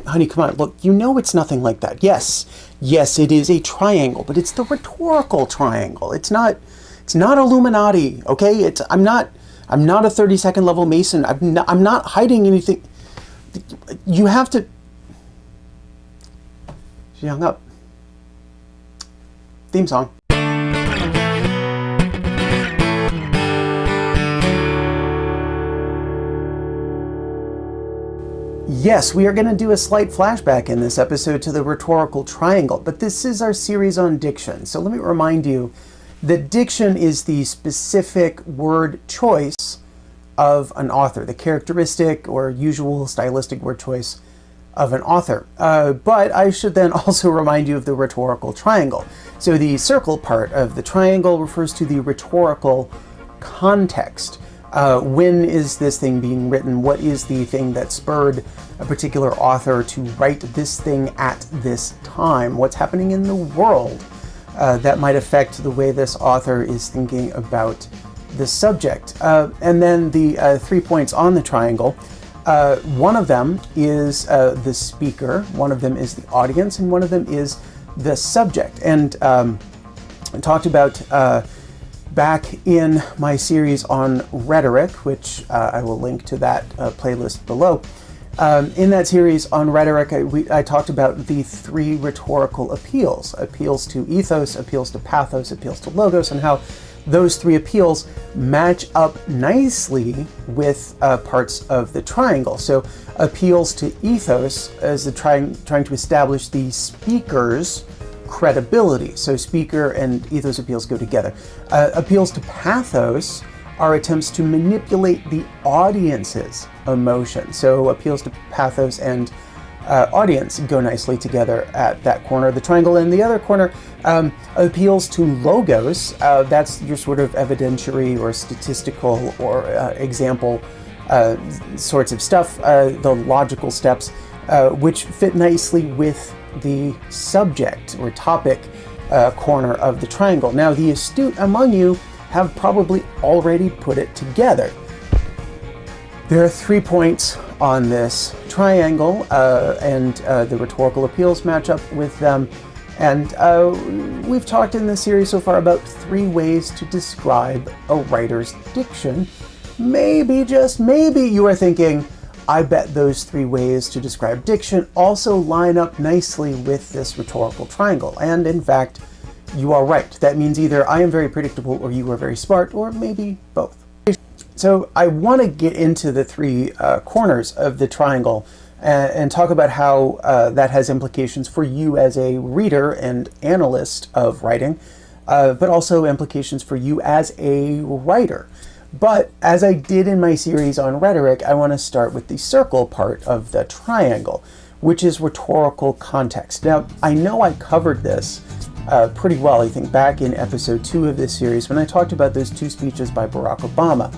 honey, come on, look, you know it's nothing like that. Yes, it is a triangle, but it's the rhetorical triangle. It's not Illuminati, okay? I'm not a 32nd level Mason. I'm not hiding anything. You have to... She hung up. Theme song. Yes, we are going to do a slight flashback in this episode to the rhetorical triangle, but this is our series on diction. So let me remind you that diction is the specific word choice of an author, the characteristic or usual stylistic word choice of an author. But I should then also remind you of the rhetorical triangle. So the circle part of the triangle refers to the rhetorical context. When is this thing being written? What is the thing that spurred a particular author to write this thing at this time? What's happening in the world that might affect the way this author is thinking about the subject? And then the 3 points on the triangle, one of them is the speaker, one of them is the audience, and one of them is the subject. And I talked about back in my series on rhetoric, which I will link to that playlist below. In that series on rhetoric, I talked about the 3 rhetorical appeals. Appeals to ethos, appeals to pathos, appeals to logos, and how those 3 appeals match up nicely with parts of the triangle. So appeals to ethos is trying to establish the speaker's credibility. So speaker and ethos appeals go together. Appeals to pathos are attempts to manipulate the audience's emotion. So appeals to pathos and audience go nicely together at that corner of the triangle. And the other corner, appeals to logos, that's your sort of evidentiary or statistical or example sorts of stuff, the logical steps, which fit nicely with the subject or topic corner of the triangle. Now, the astute among you have probably already put it together. There are 3 points on this triangle, and the rhetorical appeals match up with them. And we've talked in this series so far about 3 ways to describe a writer's diction. Maybe, just maybe, you are thinking, I bet those 3 ways to describe diction also line up nicely with this rhetorical triangle. And in fact, you are right. That means either I am very predictable or you are very smart, or maybe both. So I want to get into the 3 corners of the triangle and talk about how that has implications for you as a reader and analyst of writing, but also implications for you as a writer. But as I did in my series on rhetoric, I want to start with the circle part of the triangle, which is rhetorical context. Now, I know I covered this pretty well, I think, back in episode 2 of this series when I talked about those 2 speeches by Barack Obama.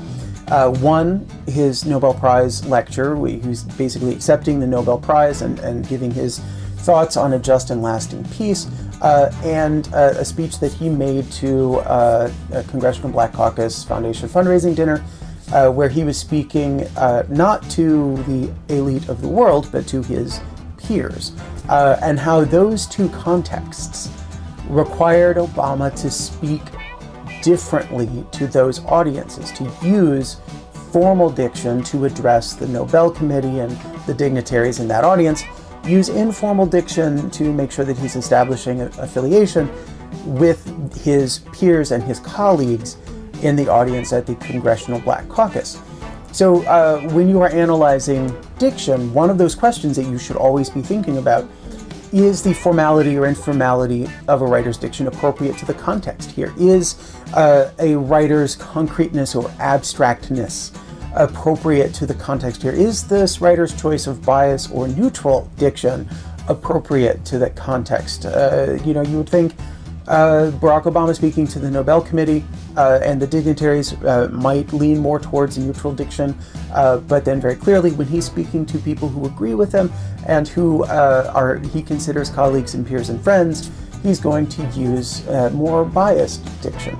One, his Nobel Prize lecture, who's basically accepting the Nobel Prize and giving his thoughts on a just and lasting peace, and a speech that he made to a Congressional Black Caucus Foundation fundraising dinner, where he was speaking not to the elite of the world, but to his peers, and how those 2 contexts required Obama to speak differently to those audiences, to use formal diction to address the Nobel Committee and the dignitaries in that audience, use informal diction to make sure that he's establishing an affiliation with his peers and his colleagues in the audience at the Congressional Black Caucus. So when you are analyzing diction, one of those questions that you should always be thinking about is the formality or informality of a writer's diction appropriate to the context here? Is a writer's concreteness or abstractness appropriate to the context here? Is this writer's choice of bias or neutral diction appropriate to that context? You would think Barack Obama speaking to the Nobel Committee and the dignitaries might lean more towards neutral diction, but then very clearly when he's speaking to people who agree with him and who he considers colleagues and peers and friends, he's going to use more biased diction.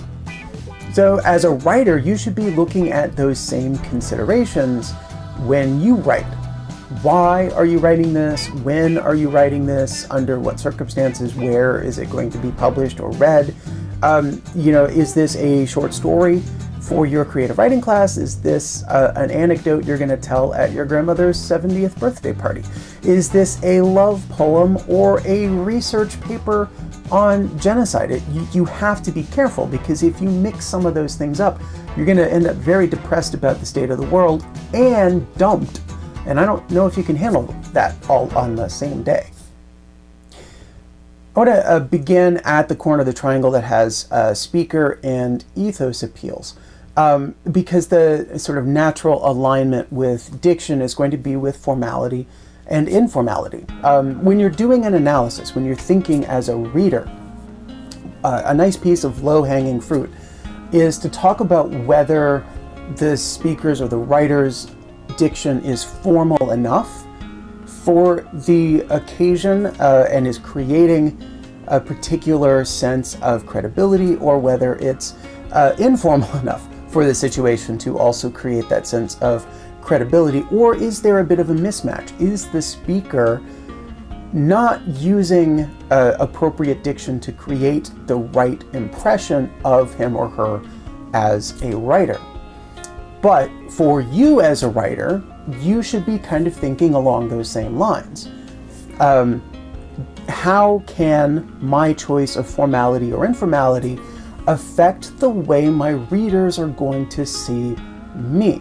So as a writer, you should be looking at those same considerations when you write. Why are you writing this? When are you writing this? Under what circumstances? Where is it going to be published or read? Is this a short story for your creative writing class? Is this an anecdote you're going to tell at your grandmother's 70th birthday party? Is this a love poem or a research paper on genocide? You have to be careful, because if you mix some of those things up, you're going to end up very depressed about the state of the world and dumped. And I don't know if you can handle that all on the same day. I want to begin at the corner of the triangle that has speaker and ethos appeals, because the sort of natural alignment with diction is going to be with formality and informality. When you're doing an analysis, when you're thinking as a reader, a nice piece of low-hanging fruit is to talk about whether the speaker's or the writer's diction is formal enough for the occasion and is creating a particular sense of credibility, or whether it's informal enough for the situation to also create that sense of credibility. Or is there a bit of a mismatch? Is the speaker not using appropriate diction to create the right impression of him or her as a writer? But for you as a writer, you should be kind of thinking along those same lines. How can my choice of formality or informality affect the way my readers are going to see me?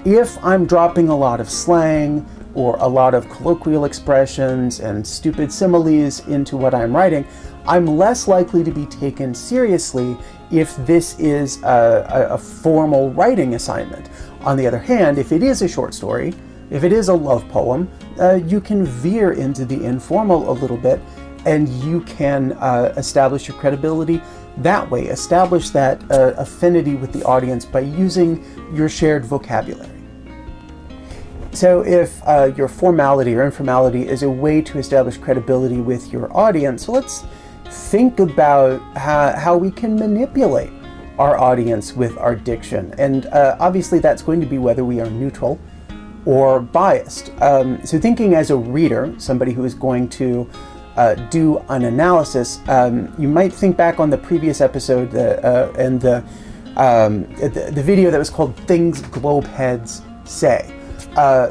If I'm dropping a lot of slang or a lot of colloquial expressions and stupid similes into what I'm writing, I'm less likely to be taken seriously if this is a formal writing assignment. On the other hand, if it is a short story, if it is a love poem, you can veer into the informal a little bit, and you can establish your credibility that way, establish that affinity with the audience by using your shared vocabulary. So if your formality or informality is a way to establish credibility with your audience, let's think about how we can manipulate our audience with our diction. And obviously that's going to be whether we are neutral or biased. So thinking as a reader, somebody who is going to do an analysis, you might think back on the previous episode and the video that was called Things Globeheads Say.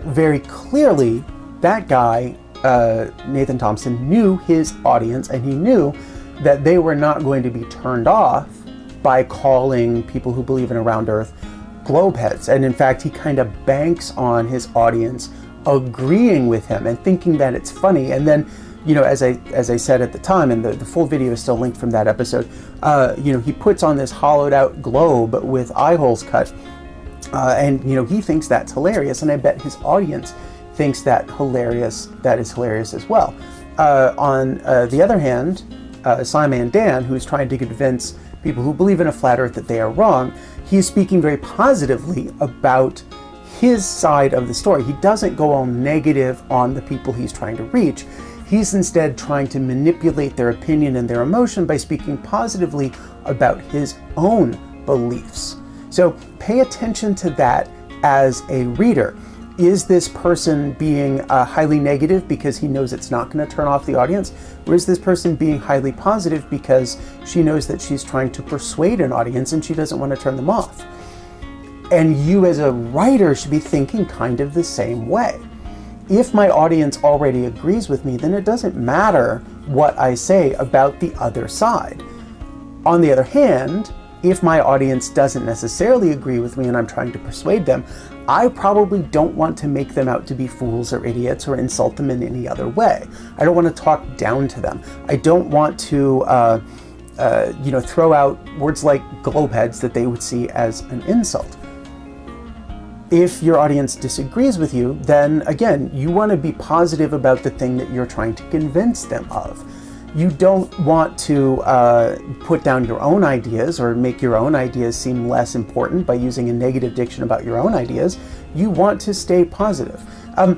Very clearly, that guy, Nathan Thompson, knew his audience, and he knew that they were not going to be turned off by calling people who believe in a round earth globeheads. And in fact, he kind of banks on his audience agreeing with him and thinking that it's funny. And then, as I said at the time, and the full video is still linked from that episode, he puts on this hollowed out globe with eye holes cut. And he thinks that's hilarious, and I bet his audience thinks that is hilarious as well. On the other hand, Simon Dan, who's trying to convince people who believe in a flat earth that they are wrong, he's speaking very positively about his side of the story. He doesn't go all negative on the people he's trying to reach. He's instead trying to manipulate their opinion and their emotion by speaking positively about his own beliefs. So pay attention to that as a reader. Is this person being highly negative because he knows it's not going to turn off the audience? Or is this person being highly positive because she knows that she's trying to persuade an audience and she doesn't want to turn them off? And you as a writer should be thinking kind of the same way. If my audience already agrees with me, then it doesn't matter what I say about the other side. On the other hand, if my audience doesn't necessarily agree with me and I'm trying to persuade them, I probably don't want to make them out to be fools or idiots or insult them in any other way. I don't want to talk down to them. I don't want to throw out words like globeheads that they would see as an insult. If your audience disagrees with you, then again, you want to be positive about the thing that you're trying to convince them of. You don't want to put down your own ideas or make your own ideas seem less important by using a negative diction about your own ideas. You want to stay positive. And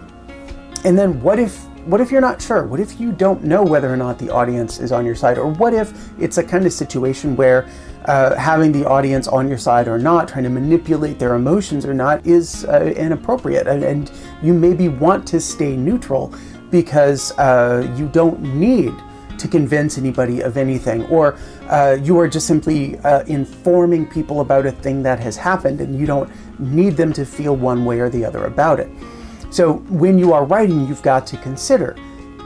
then what if what if you're not sure? What if you don't know whether or not the audience is on your side? Or what if it's a kind of situation where having the audience on your side or not, trying to manipulate their emotions or not, is inappropriate, and you maybe want to stay neutral because you don't need to convince anybody of anything, or you are just simply informing people about a thing that has happened and you don't need them to feel one way or the other about it. So when you are writing, you've got to consider,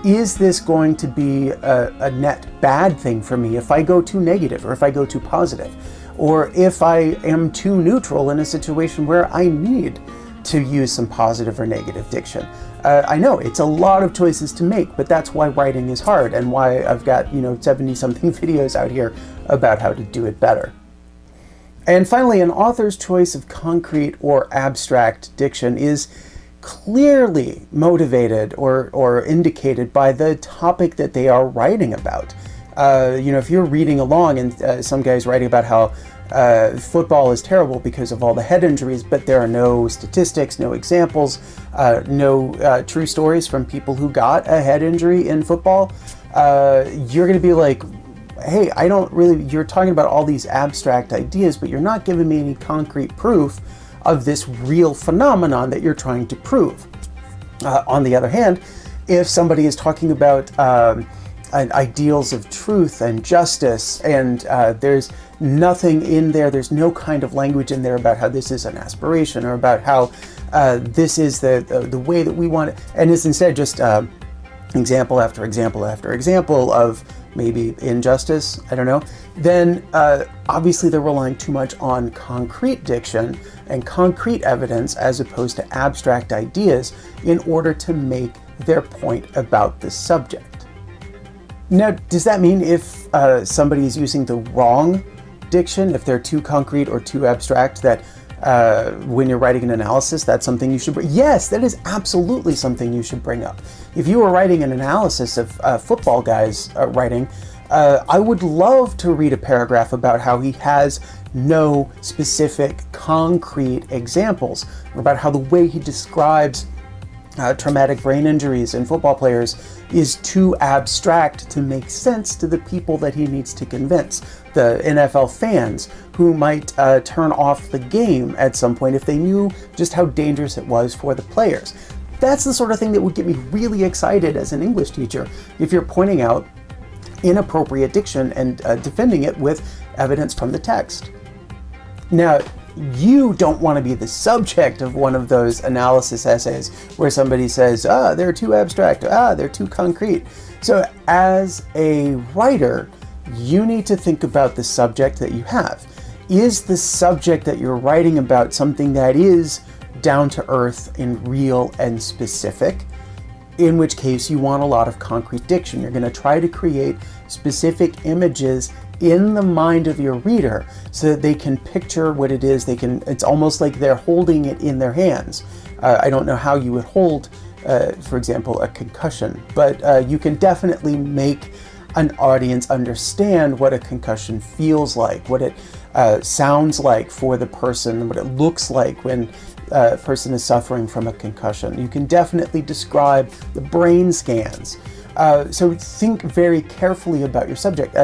is this going to be a net bad thing for me if I go too negative, or if I go too positive, or if I am too neutral in a situation where I need to use some positive or negative diction? I know it's a lot of choices to make, but that's why writing is hard, and why I've got 70-something videos out here about how to do it better. And finally, an author's choice of concrete or abstract diction is clearly motivated or indicated by the topic that they are writing about. If you're reading along and some guy's writing about how football is terrible because of all the head injuries, but there are no statistics, no examples, no true stories from people who got a head injury in football, you're going to be like, hey, you're talking about all these abstract ideas, but you're not giving me any concrete proof of this real phenomenon that you're trying to prove. On the other hand, if somebody is talking about ideals of truth and justice, and there's nothing in there, there's no kind of language in there about how this is an aspiration, or about how this is the way that we want it, and it's instead just example after example after example of maybe injustice, I don't know, then obviously they're relying too much on concrete diction and concrete evidence as opposed to abstract ideas in order to make their point about the subject. Now, does that mean if somebody is using the wrong diction, if they're too concrete or too abstract, that when you're writing an analysis, that's something you should bring? Yes, that is absolutely something you should bring up. If you were writing an analysis of football guys writing, I would love to read a paragraph about how he has no specific concrete examples, or about how the way he describes traumatic brain injuries in football players is too abstract to make sense to the people that he needs to convince, the NFL fans who might turn off the game at some point if they knew just how dangerous it was for the players. That's the sort of thing that would get me really excited as an English teacher, if you're pointing out inappropriate diction and defending it with evidence from the text. Now, you don't want to be the subject of one of those analysis essays where somebody says, they're too abstract, they're too concrete. So as a writer, you need to think about the subject that you have. Is the subject that you're writing about something that is down to earth and real and specific? In which case you want a lot of concrete diction. You're going to try to create specific images in the mind of your reader so that they can picture what it is. It's almost like they're holding it in their hands. I don't know how you would hold, for example, a concussion, but you can definitely make an audience understand what a concussion feels like, what it sounds like for the person, what it looks like when a person is suffering from a concussion. You can definitely describe the brain scans. So think very carefully about your subject.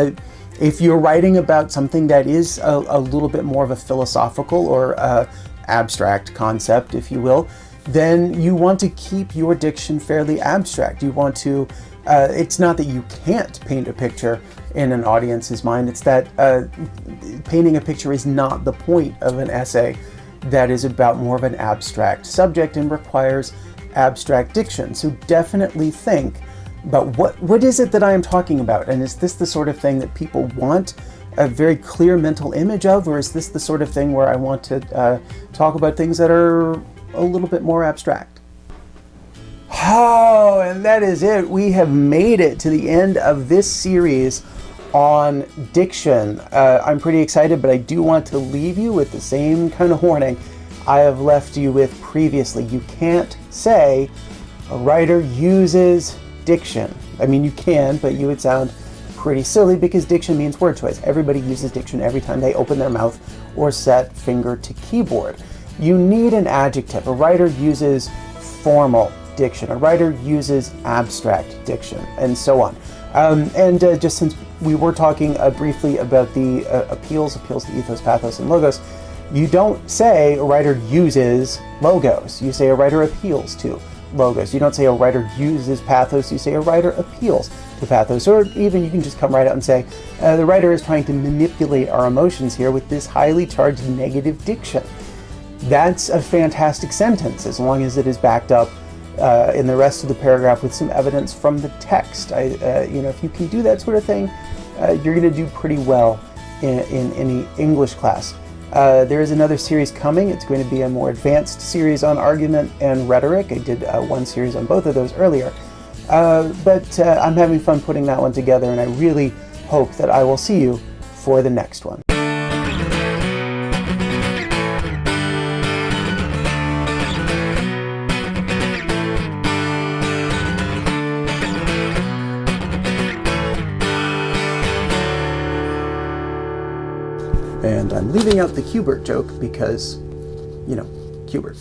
If you're writing about something that is a little bit more of a philosophical or abstract concept, if you will, then you want to keep your diction fairly abstract. You want to, it's not that you can't paint a picture in an audience's mind, it's that painting a picture is not the point of an essay that is about more of an abstract subject and requires abstract diction. So definitely think about what is it that I am talking about, and is this the sort of thing that people want a very clear mental image of, or is this the sort of thing where I want to talk about things that are a little bit more abstract? Oh, and that is it. We have made it to the end of this series on diction. I'm pretty excited, but I do want to leave you with the same kind of warning I have left you with previously. You can't say a writer uses diction. I mean, you can, but you would sound pretty silly because diction means word choice. Everybody uses diction every time they open their mouth or set finger to keyboard. You need an adjective. A writer uses formal, diction. A writer uses abstract diction, and so on. Just since we were talking briefly about the appeals to ethos, pathos, and logos, you don't say a writer uses logos. You say a writer appeals to logos. You don't say a writer uses pathos. You say a writer appeals to pathos. Or even you can just come right out and say the writer is trying to manipulate our emotions here with this highly charged negative diction. That's a fantastic sentence as long as it is backed up in the rest of the paragraph with some evidence from the text. If you can do that sort of thing, you're going to do pretty well in any English class. There is another series coming. It's going to be a more advanced series on argument and rhetoric. I did one series on both of those earlier. But I'm having fun putting that one together, and I really hope that I will see you for the next one. And I'm leaving out the Hubert joke because, Hubert.